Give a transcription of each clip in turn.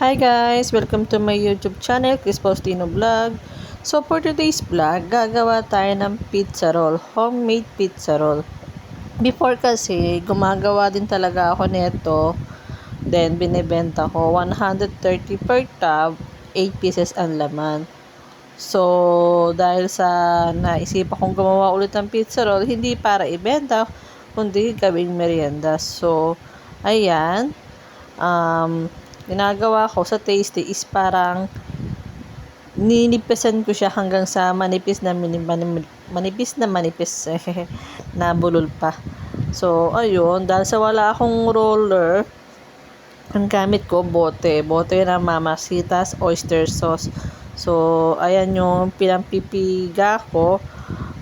Hi guys! Welcome to my YouTube channel, Chris Faustino Vlog. So for today's vlog, gagawa tayo ng pizza roll, homemade pizza roll. Before kasi, gumagawa din talaga ako nito. Then binebenta ko 130 per tub, 8 pieces ang laman. So dahil sa naisip akong gumawa ulit ng pizza roll, hindi para ibenta, kundi gawing merienda. So ayan, ginagawa ko sa tasty is parang ninipisan ko siya hanggang sa manipis na manipis na bulol pa. So ayun, dahil sa wala akong roller, ang gamit ko bote na Mamacitas oyster sauce. So ayan yung pinampipiga ko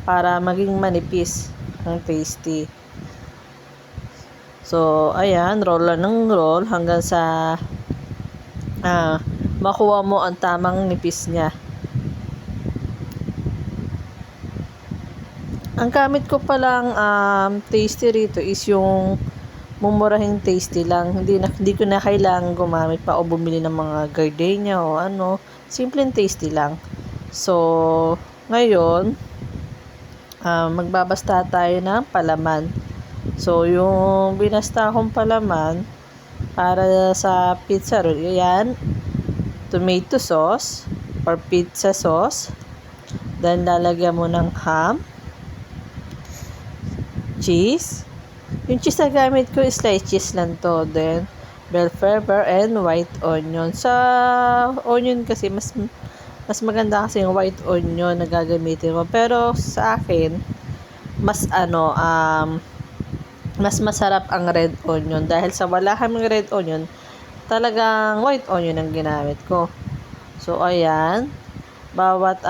para maging manipis ang tasty. So ayan, roll lang ng roll hanggang sa makuha mo ang tamang nipis niya. Ang gamit ko palang tasty rito is yung mumurahing tasty lang. Hindi ko na kailangan gumamit pa o bumili ng mga gardenia o ano. Simpleng tasty lang. So, ngayon, magbabasta tayo ng palaman. So, yung binasta kong palaman para sa pizza roll, yan, tomato sauce or pizza sauce. Then, lalagyan mo ng ham, cheese. Yung cheese na gamit ko, sliced cheese lang to. Then, bell pepper and white onion. Sa onion kasi, mas maganda kasi yung white onion na gagamitin mo. Pero, sa akin, mas masarap ang red onion. Dahil sa wala kaming red onion, talagang white onion ang ginamit ko. So, ayan. Bawat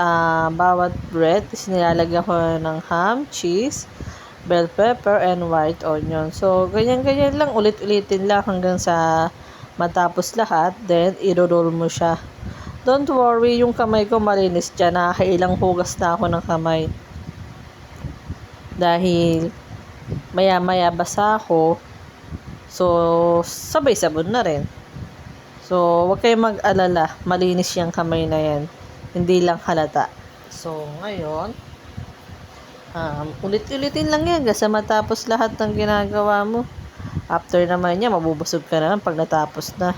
bread is nilalagyan ko ng ham, cheese, bell pepper, and white onion. So, ganyan-ganyan lang. Ulit-ulitin lang hanggang sa matapos lahat. Then, i-roll mo siya. Don't worry, yung kamay ko malinis dyan. Nakakailang hugas na ako ng kamay. Dahil, maya-maya basa ako. So, sabay sabon na rin. So, huwag kayong mag-alala. Malinis yung kamay na yan. Hindi lang halata. So, ngayon, ulit-ulitin lang yan kasi matapos lahat ng ginagawa mo. After naman niya, mabubusog ka na lang pag natapos na.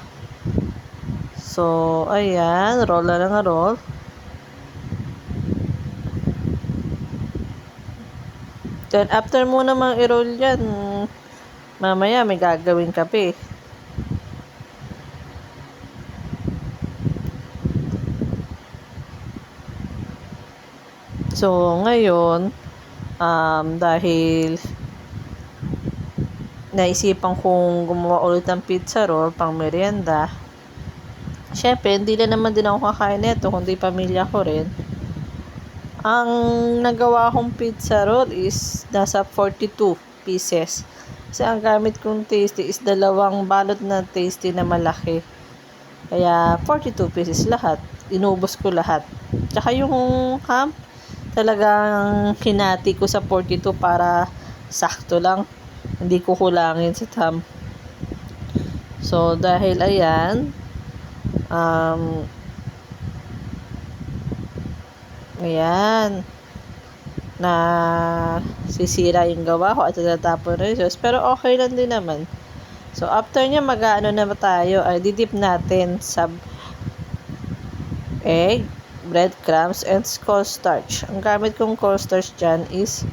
So, ayan. Roll na lang roll. Then, after mo namang i-roll yan, mamaya may gagawin ka pa eh. So, ngayon, dahil naisipan kong gumawa ulit ng pizza roll pang merienda, syempre, hindi na naman din ako kakain nito, kundi pamilya ko rin. Ang nagawa kong pizza roll is nasa 42 pieces. Kasi ang gamit kong tasty is dalawang balot na tasty na malaki. Kaya 42 pieces lahat. Inubos ko lahat. Tsaka yung ham, talagang hinati ko sa 42 para sakto lang. Hindi ko kulangin sa ham. So, dahil ayan, ayan, na sisira yung gawa ko at tatapon na yung pero okay lang din naman. So, after nya mag-ano na tayo, ay didip natin sa egg, breadcrumbs, and cornstarch. Ang gamit kong cornstarch dyan is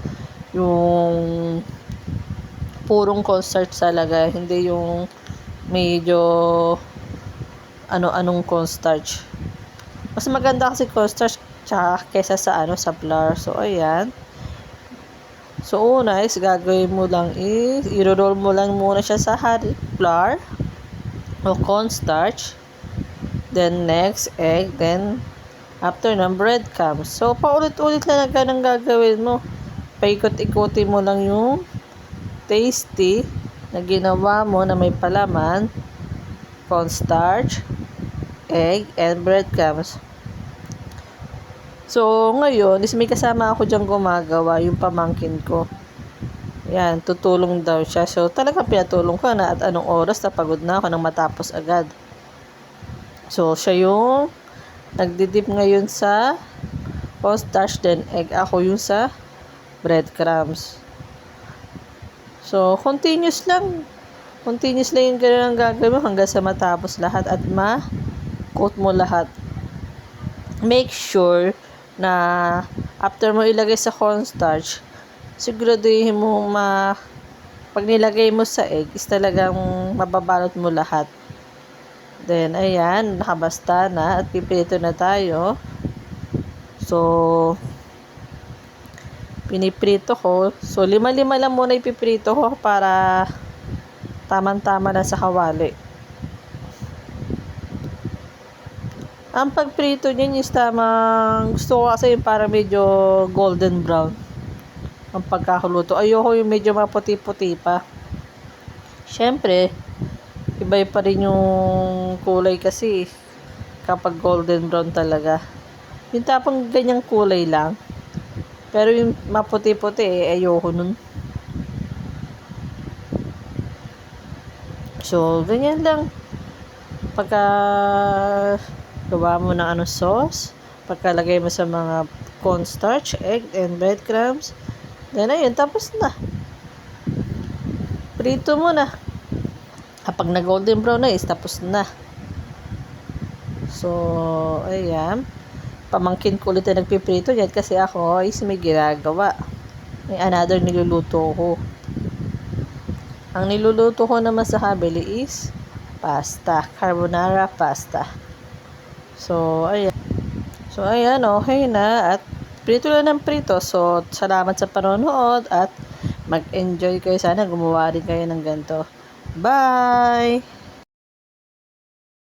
yung purong cornstarch talaga, hindi yung medyo ano-anong cornstarch. Mas maganda kasi cornstarch tsaka kesa sa sa flour. So, ayan. So, una is gagawin mo lang is i-roll mo lang muna siya sa flour o cornstarch. Then, next, egg. Then, after ng breadcrumbs. So, paulit-ulit lang na ganang gagawin mo. Paikot-ikutin mo lang yung tasty na ginawa mo na may palaman, cornstarch, egg, and breadcrumbs. So, ngayon, is may kasama ako dyan gumagawa, yung pamangkin ko. Yan, tutulong daw siya. So, talagang pinatulong ko na at anong oras na pagod na ako nang matapos agad. So, siya yung nagdidip ngayon sa cornstarch, then egg. Ako yung sa breadcrumbs. So, continuous lang. Continuous lang yung ganun ang gagawin mo hanggang sa matapos lahat at ma-coat mo lahat. Make sure na after mo ilagay sa cornstarch, siguraduhin mo pag nilagay mo sa egg is talagang mababalot mo lahat. Then, ayan, nakabasta na at pipirito na tayo. So, piniprito ko. So, 5-5 lang muna ipiprito ko para tamang-tama na sa kawali. Ang pagprito niyan is tamang, gusto ko kasi yung para medyo golden brown ang pagkakuluto. Ayoko yung medyo maputi-puti pa. Siyempre, iba pa rin yung kulay kasi kapag golden brown talaga. Yung tapang ganyang kulay lang. Pero yung maputi-puti, ayoko nun. So, ganyan lang. Pagka gawa mo ng sauce, pagkalagay mo sa mga cornstarch, egg, and breadcrumbs, then ayun, tapos na. Prito mo na. Kapag na golden brown na is tapos na. So, ayan. Pamangkin ko ulit na nagpiprito yan kasi ako is may ginagawa. May another niluluto ko. Ang niluluto ko naman sa habili is pasta. Carbonara pasta. So, ayan, okay na. At prito lang ng prito. So, salamat sa panonood at mag-enjoy kayo. Sana gumawa rin kayo ng ganito. Bye!